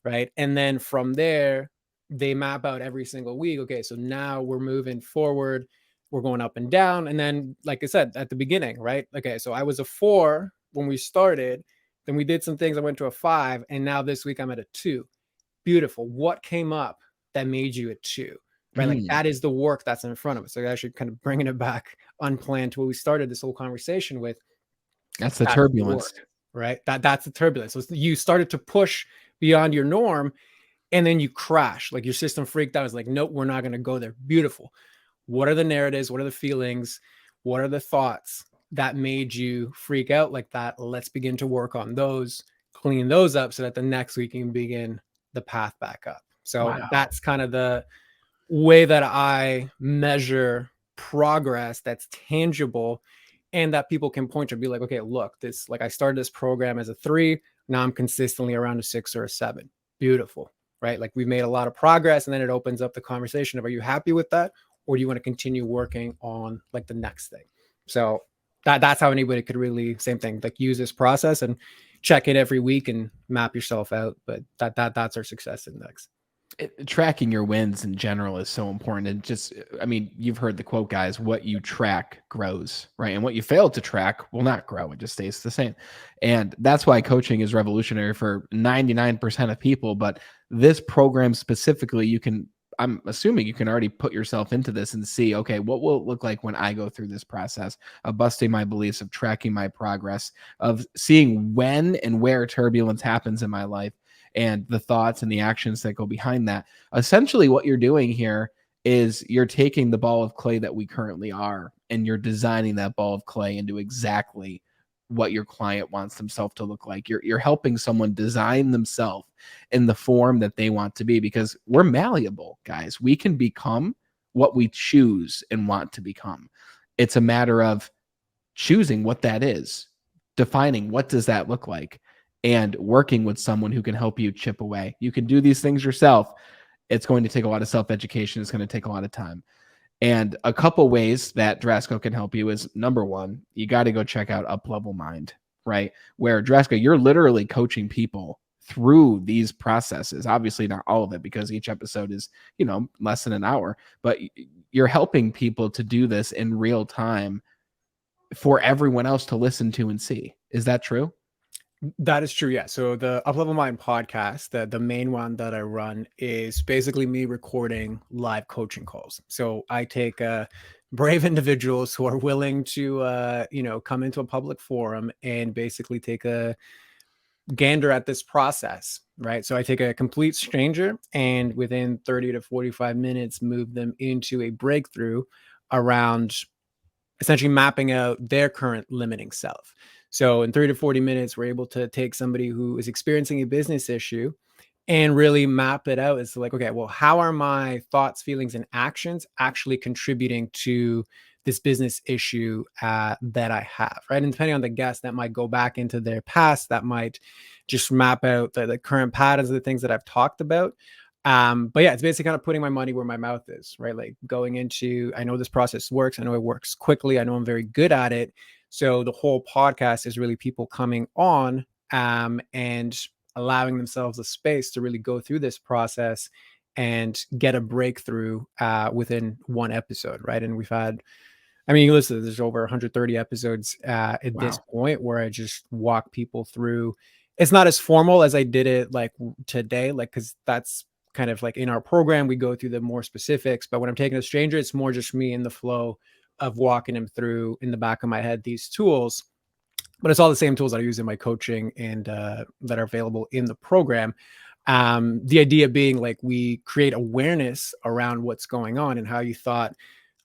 right? And then from there, they map out every single week. Okay, so now we're moving forward. We're going up and down. And then, like I said, at the beginning, right? Okay, so I was a 4 when we started. Then we did some things. I went to a 5. And now this week I'm at a 2. Beautiful. What came up that made you a 2? Right? Like that is the work that's in front of us. So actually kind of bringing it back unplanned to what we started this whole conversation with. That's the turbulence. Right? That's the turbulence. So you started to push beyond your norm and then you crash. Like your system freaked out. It's like, nope, we're not going to go there. Beautiful. What are the narratives? What are the feelings? What are the thoughts that made you freak out like that? Let's begin to work on those, clean those up so that the next week you can begin the path back up. So that's kind of the way that I measure progress that's tangible and that people can point to be like, okay, look, this, like I started this program as a 3. Now I'm consistently around a 6 or a 7. Beautiful, right? Like we've made a lot of progress, and then it opens up the conversation of, are you happy with that? Or do you want to continue working on like the next thing? So that's how anybody could really, same thing, like use this process and check it every week and map yourself out. But that's our success index. Tracking your wins in general is so important. And just, I mean, you've heard the quote, guys, what you track grows, right? And what you fail to track will not grow. It just stays the same. And that's why coaching is revolutionary for 99% of people. But this program specifically, I'm assuming you can already put yourself into this and see, okay, what will it look like when I go through this process of busting my beliefs, of tracking my progress, of seeing when and where turbulence happens in my life, and the thoughts and the actions that go behind that. Essentially, what you're doing here is you're taking the ball of clay that we currently are, and you're designing that ball of clay into exactly what your client wants themselves to look like. You're helping someone design themselves in the form that they want to be, because we're malleable, guys. We can become what we choose and want to become. It's a matter of choosing what that is, defining what does that look like, and working with someone who can help you chip away. You can do these things yourself. It's going to take a lot of self-education. It's going to take a lot of time. And a couple ways that Drasko can help you is, number one, you got to go check out Up Level Mind, right? Where Drasko, you're literally coaching people through these processes. Obviously not all of it, because each episode is, less than an hour, but you're helping people to do this in real time for everyone else to listen to and see. Is that true? That is true. Yeah. So the Up Level Mind podcast, the main one that I run, is basically me recording live coaching calls. So I take brave individuals who are willing to come into a public forum and basically take a gander at this process, right? So I take a complete stranger and within 30 to 45 minutes move them into a breakthrough around essentially mapping out their current limiting self. So in 30 to 40 minutes, we're able to take somebody who is experiencing a business issue and really map it out as like, okay, well, how are my thoughts, feelings, and actions actually contributing to this business issue that I have, right? And depending on the guest, that might go back into their past, that might just map out the current patterns of the things that I've talked about. But yeah, it's basically kind of putting my money where my mouth is, right? Like going into, I know this process works. I know it works quickly. I know I'm very good at it. So the whole podcast is really people coming on and allowing themselves a space to really go through this process and get a breakthrough within one episode, right? And we've had, I mean, listen, there's over 130 episodes at this Wow. point where I just walk people through. It's not as formal as I did it like today, like, because that's kind of like in our program, we go through the more specifics. But when I'm taking a stranger, it's more just me in the flow of walking him through in the back of my head these tools. But it's all the same tools that I use in my coaching and that are available in the program. The idea being like we create awareness around what's going on and how you thought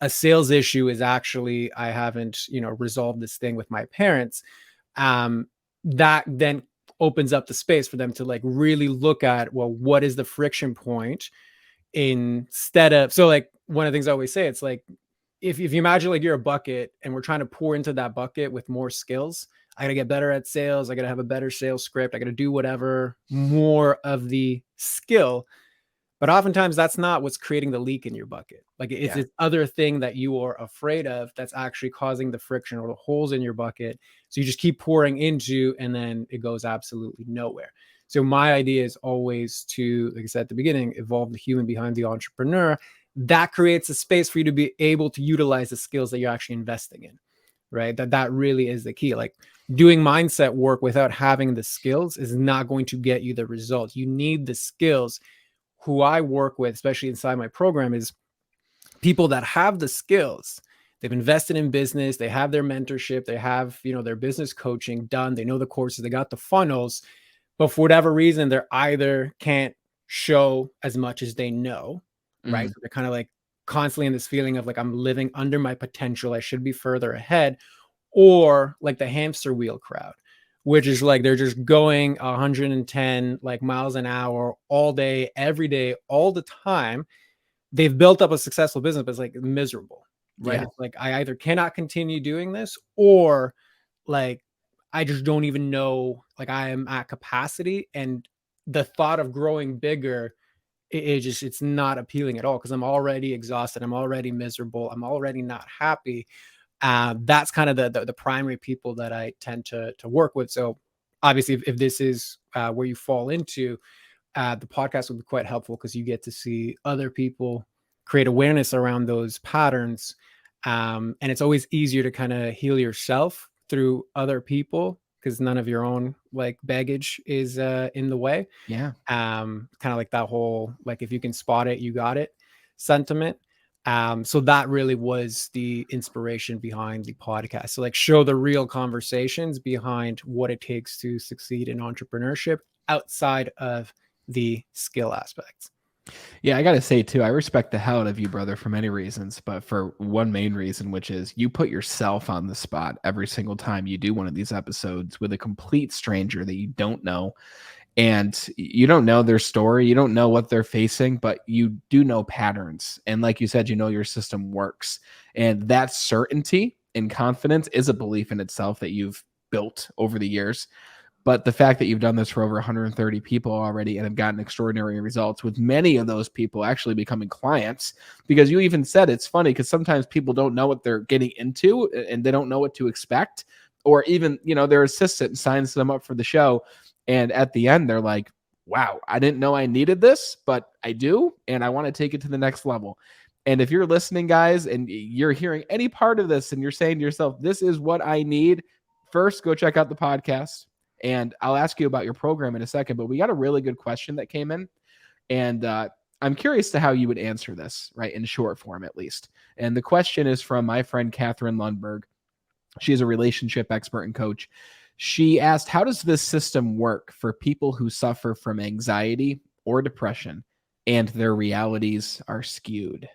a sales issue is actually I haven't resolved this thing with my parents. That then opens up the space for them to like really look at, well, what is the friction point instead of, so like one of the things I always say, it's like if you imagine like you're a bucket and we're trying to pour into that bucket with more skills. I got to get better at sales. I got to have a better sales script. I got to do whatever more of the skill. But oftentimes that's not what's creating the leak in your bucket. Like it's Yeah. this other thing that you are afraid of that's actually causing the friction or the holes in your bucket. So you just keep pouring into, and then it goes absolutely nowhere. So my idea is always to, like I said at the beginning, evolve the human behind the entrepreneur. That creates a space for you to be able to utilize the skills that you're actually investing in, right? That really is the key. Like doing mindset work without having the skills is not going to get you the result. You need the skills. Who I work with, especially inside my program, is people that have the skills. They've invested in business. They have their mentorship. They have, their business coaching done. They know the courses. They got the funnels. But for whatever reason, they're either can't show as much as they know, right? Mhm. So they're kind of like constantly in this feeling of like, I'm living under my potential. I should be further ahead. Or like the hamster wheel crowd, which is like they're just going 110 like miles an hour all day, every day, all the time. They've built up a successful business, but it's like miserable, right? Yeah. It's like I either cannot continue doing this or like I just don't even know like I am at capacity. And the thought of growing bigger, it's not appealing at all because I'm already exhausted. I'm already miserable. I'm already not happy. That's kind of the primary people that I tend to work with. So obviously, if this is where you fall into, the podcast will be quite helpful because you get to see other people create awareness around those patterns. And it's always easier to kind of heal yourself through other people because none of your own like baggage is in the way. Yeah. Kind of like that whole like if you can spot it, you got it sentiment. So that really was the inspiration behind the podcast. So like show the real conversations behind what it takes to succeed in entrepreneurship outside of the skill aspects. Yeah, I gotta say too, I respect the hell out of you, brother, for many reasons, but for one main reason, which is you put yourself on the spot every single time you do one of these episodes with a complete stranger that you don't know. And you don't know their story, you don't know what they're facing, but you do know patterns. And like you said, you know your system works. And that certainty and confidence is a belief in itself that you've built over the years. But the fact that you've done this for over 130 people already and have gotten extraordinary results with many of those people actually becoming clients, because you even said it's funny because sometimes people don't know what they're getting into and they don't know what to expect, or even, their assistant signs them up for the show. And at the end, they're like, wow, I didn't know I needed this, but I do. And I want to take it to the next level. And if you're listening, guys, and you're hearing any part of this and you're saying to yourself, this is what I need, first, go check out the podcast And I'll ask you about your program in a second, but we got a really good question that came in. And I'm curious to how you would answer this, right, in short form at least. And the question is from my friend Catherine Lundberg. She is a relationship expert and coach. She asked, how does this system work for people who suffer from anxiety or depression and their realities are skewed?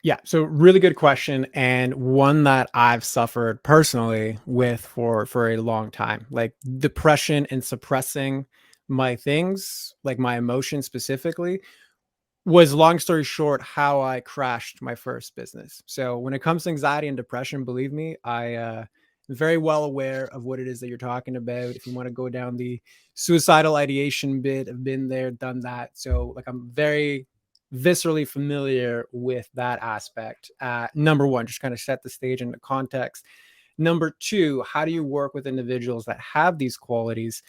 Yeah, so really good question, and one that I've suffered personally with for a long time. Like depression and suppressing my things, like my emotions specifically, was, long story short, how I crashed my first business. So when it comes to anxiety and depression, believe me, I am very well aware of what it is that you're talking about. If you want to go down the suicidal ideation bit, I've been there, done that. So like I'm very viscerally familiar with that aspect. Number one, just kind of set the stage and the context. Number two, how do you work with individuals that have these qualities?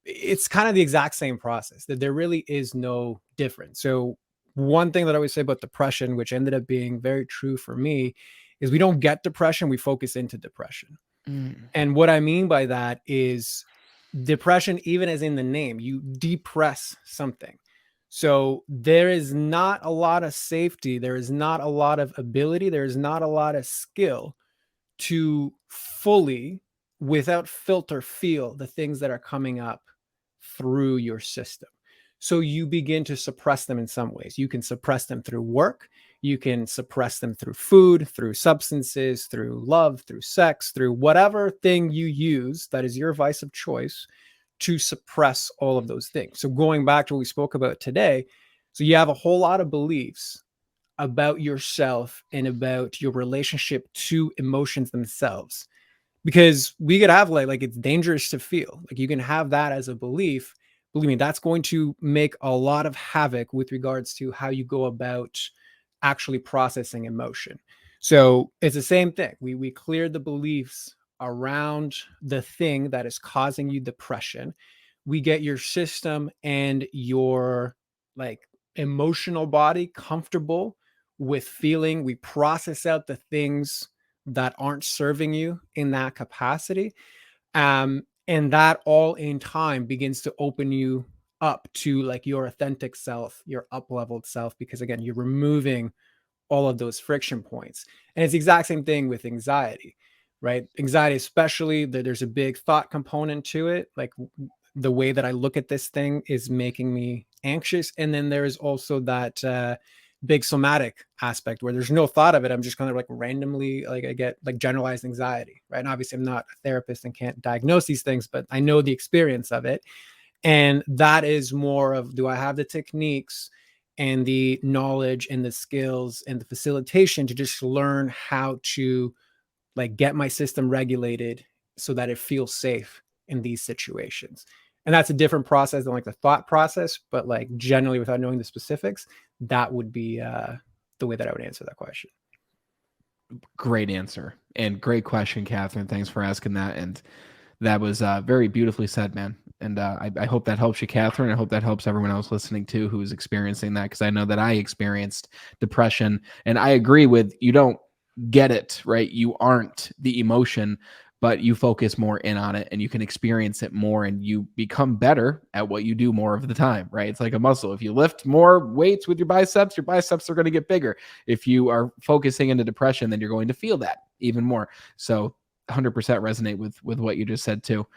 It's kind of the exact same process, that there really is no difference. So one thing that I always say about depression, which ended up being very true for me, is we don't get depression, we focus into depression. Mm. And what I mean by that is depression, even as in the name, you depress something. So there is not a lot of safety, there is not a lot of ability, there is not a lot of skill to fully, without filter, feel the things that are coming up through your system. So you begin to suppress them in some ways. You can suppress them through work. You can suppress them through food, through substances, through love, through sex, through whatever thing you use that is your vice of choice to suppress all of those things. So going back to what we spoke about today, so you have a whole lot of beliefs about yourself and about your relationship to emotions themselves, because we could have like it's dangerous to feel. Like you can have that as a belief. Believe me, that's going to make a lot of havoc with regards to how you go about actually processing emotion. So it's the same thing. We cleared the beliefs around the thing that is causing you depression. We get your system and your like emotional body comfortable with feeling. We process out the things that aren't serving you in that capacity. And that all in time begins to open you up to like your authentic self, your up leveled self, because again, you're removing all of those friction points. And it's the exact same thing with anxiety, right? Anxiety, especially, there's a big thought component to it. Like the way that I look at this thing is making me anxious. And then there is also that big somatic aspect where there's no thought of it. I'm just kind of like randomly, like I get like generalized anxiety, right? And obviously I'm not a therapist and can't diagnose these things, but I know the experience of it. And that is more of, do I have the techniques and the knowledge and the skills and the facilitation to just learn how to like get my system regulated so that it feels safe in these situations. And that's a different process than like the thought process, but like generally without knowing the specifics, that would be the way that I would answer that question. Great answer and great question, Catherine. Thanks for asking that. And that was very beautifully said, man. And I hope that helps you, Catherine. I hope that helps everyone else listening too who is experiencing that, because I know that I experienced depression. And I agree with you, don't get it, right? You aren't the emotion, but you focus more in on it and you can experience it more and you become better at what you do more of the time, right? It's like a muscle. If you lift more weights with your biceps are going to get bigger. If you are focusing into depression, then you're going to feel that even more. So 100% resonate with what you just said too.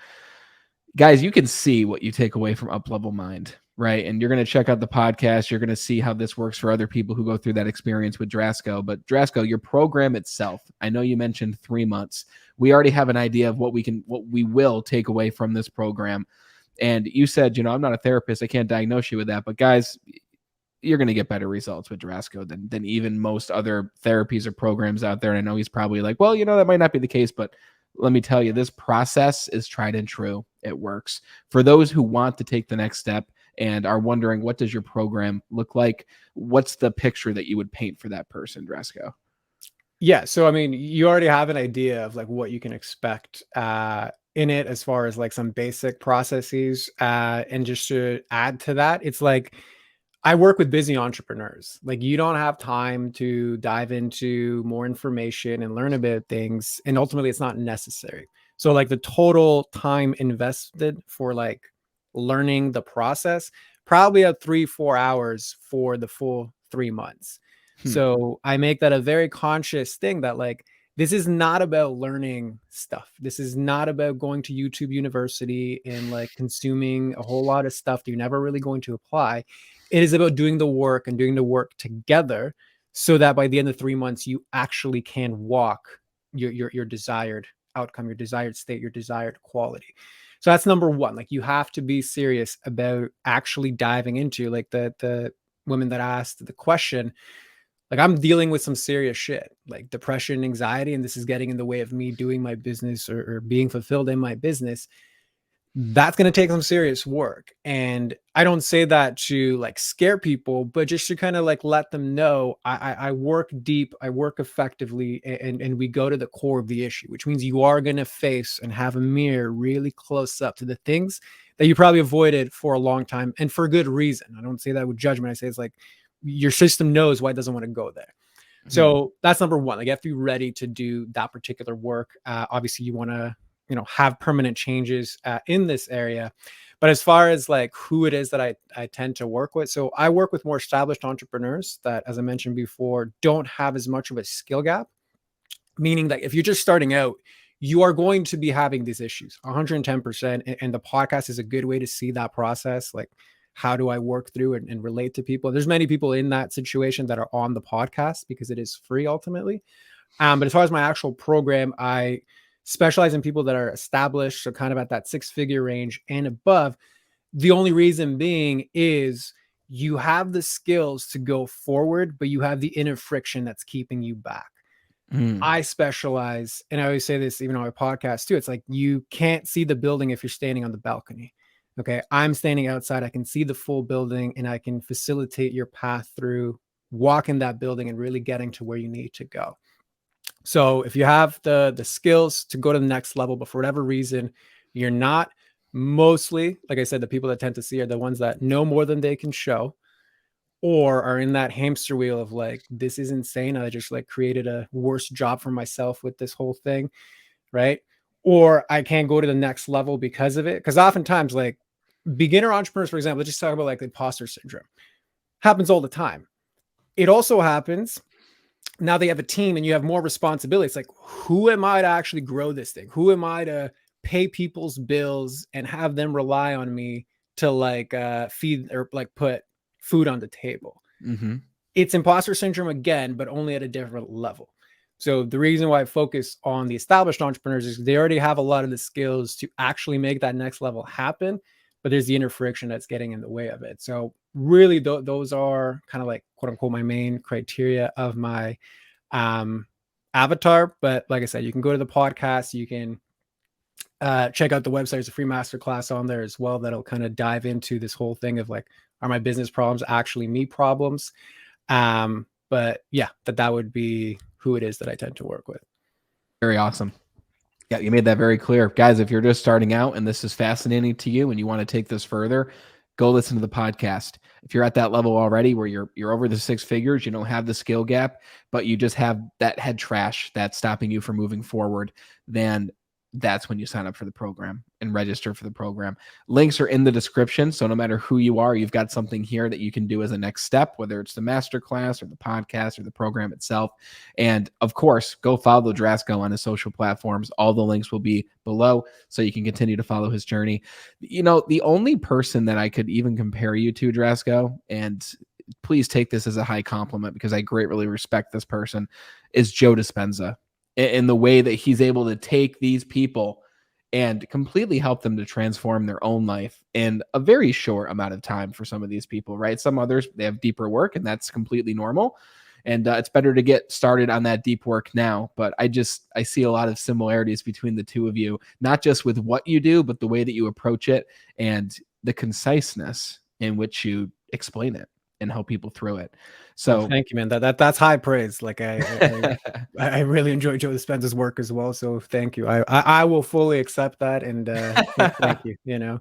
Guys, you can see what you take away from Up Level Mind, right? And you're going to check out the podcast. You're going to see how this works for other people who go through that experience with Drasko. But Drasko, your program itself, I know you mentioned 3 months. We already have an idea of what we will take away from this program. And you said, I'm not a therapist. I can't diagnose you with that. But guys, you're going to get better results with Drasko than even most other therapies or programs out there. And I know he's probably like, well, that might not be the case, but let me tell you, this process is tried and true. It works. For those who want to take the next step and are wondering, what does your program look like? What's the picture that you would paint for that person, Drasko? Yeah. So, I mean, you already have an idea of like what you can expect in it as far as like some basic processes. And just to add to that, it's like, I work with busy entrepreneurs. Like, you don't have time to dive into more information and learn about things. And ultimately it's not necessary. So like the total time invested for like learning the process, probably at 3-4 hours for the full 3 months. So I make that a very conscious thing that like, this is not about learning stuff. This is not about going to YouTube University and like consuming a whole lot of stuff that you're never really going to apply. It is about doing the work and doing the work together so that by the end of 3 months, you actually can walk your desired outcome, your desired state, your desired quality. So that's number one. Like, you have to be serious about actually diving into, like, the women that asked the question. Like, I'm dealing with some serious shit, like depression, anxiety, and this is getting in the way of me doing my business or being fulfilled in my business. That's going to take some serious work. And I don't say that to like scare people, but just to kind of like let them know I work deep, I work effectively, and we go to the core of the issue, which means you are going to face and have a mirror really close up to the things that you probably avoided for a long time, and for good reason. I don't say that with judgment. I say it's like your system knows why it doesn't want to go there. So that's number one. Like, you have to be ready to do that particular work. Obviously, you want to have permanent changes in this area. But as far as like who it is that I tend to work with, so I work with more established entrepreneurs that, as I mentioned before, don't have as much of a skill gap, meaning that if you're just starting out, you are going to be having these issues 110%. And the podcast is a good way to see that process. Like, how do I work through and relate to people? There's many people in that situation that are on the podcast because it is free ultimately. But as far as my actual program, I specialize in people that are established, so kind of at that 6-figure range and above. The only reason being is you have the skills to go forward, but you have the inner friction that's keeping you back. I specialize, and I always say this even on my podcast too, it's like, you can't see the building if you're standing on the balcony. Okay, I'm standing outside, I can see the full building, and I can facilitate your path through walking that building and really getting to where you need to go. So if you have the skills to go to the next level, but for whatever reason, you're not, mostly, like I said, the people that tend to see are the ones that know more than they can show, or are in that hamster wheel of like, this is insane. I just like created a worse job for myself with this whole thing. Right. Or I can't go to the next level because of it. Because oftentimes, like, beginner entrepreneurs, for example, let's just talk about like imposter syndrome. Happens all the time. It also happens now they have a team and you have more responsibility. It's like, who am I to actually grow this thing? Who am I to pay people's bills and have them rely on me to like feed or like put food on the table? It's imposter syndrome again, but only at a different level. So the reason why I focus on the established entrepreneurs is they already have a lot of the skills to actually make that next level happen, but there's the inner friction that's getting in the way of it. So really, those are kind of like, quote unquote, my main criteria of my avatar. But like I said, you can go to the podcast, you can check out the website. There's a free masterclass on there as well that'll kind of dive into this whole thing of like, are my business problems actually me problems? But yeah, that would be who it is that I tend to work with. Very awesome. Yeah, you made that very clear. Guys, if you're just starting out and this is fascinating to you and you want to take this further, go listen to the podcast. If you're at that level already where you're over the 6 figures, you don't have the skill gap, but you just have that head trash that's stopping you from moving forward, then that's when you sign up for the program and register for the program. Links are in the description. So no matter who you are, you've got something here that you can do as a next step, whether it's the masterclass or the podcast or the program itself. And of course, go follow Drasko on his social platforms. All the links will be below so you can continue to follow his journey. You know, the only person that I could even compare you to, Drasko, and please take this as a high compliment because I greatly respect this person, is Joe Dispenza. In the way that he's able to take these people and completely help them to transform their own life in a very short amount of time for some of these people, right? Some others, they have deeper work and that's completely normal. And it's better to get started on that deep work now. But I see a lot of similarities between the two of you, not just with what you do, but the way that you approach it and the conciseness in which you explain it and help people through it. So well, thank you, man. That's high praise. Like I really enjoy Joe Dispenza's work as well. So thank you. I will fully accept that and thank you. You know.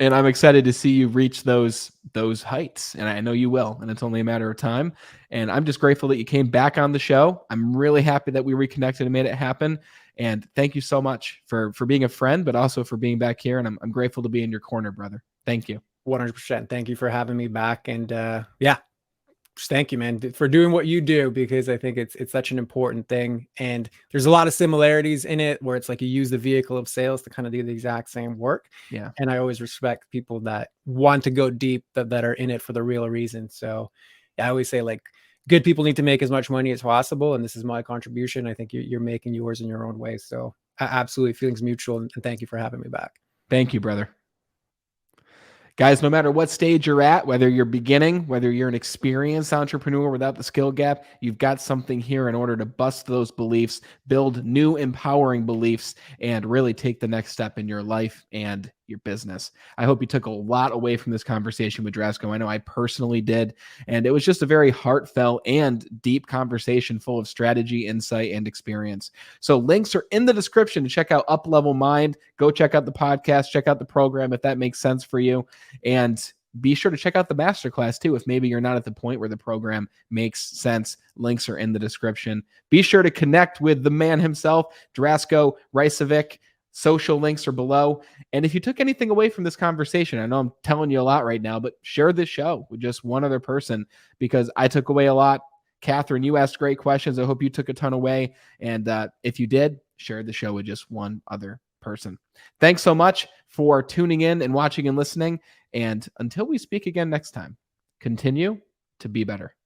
And I'm excited to see you reach those heights. And I know you will. And it's only a matter of time. And I'm just grateful that you came back on the show. I'm really happy that we reconnected and made it happen. And thank you so much for being a friend, but also for being back here. And I'm grateful to be in your corner, brother. Thank you. 100%. Thank you for having me back. And yeah, just thank you, man, for doing what you do, because I think it's such an important thing. And there's a lot of similarities in it where it's like you use the vehicle of sales to kind of do the exact same work. Yeah. And I always respect people that want to go deep, that are in it for the real reason. So yeah, I always say, like, good people need to make as much money as possible. And this is my contribution. I think you're making yours in your own way. So absolutely, feelings mutual. And thank you for having me back. Thank you, brother. Guys, no matter what stage you're at, whether you're beginning, whether you're an experienced entrepreneur without the skill gap, you've got something here in order to bust those beliefs, build new empowering beliefs, and really take the next step in your life and your business. I hope you took a lot away from this conversation with Drasko. I know I personally did. And it was just a very heartfelt and deep conversation full of strategy, insight, and experience. So links are in the description to check out Up Level Mind. Go check out the podcast, check out the program if that makes sense for you. And be sure to check out the masterclass too. If maybe you're not at the point where the program makes sense, links are in the description. Be sure to connect with the man himself, Drasko Raicevic. Social links are below. And if you took anything away from this conversation, I know I'm telling you a lot right now, but share this show with just one other person, because I took away a lot. Catherine, you asked great questions. I hope you took a ton away. And if you did, share the show with just one other person. Thanks so much for tuning in and watching and listening. And until we speak again next time, continue to be better.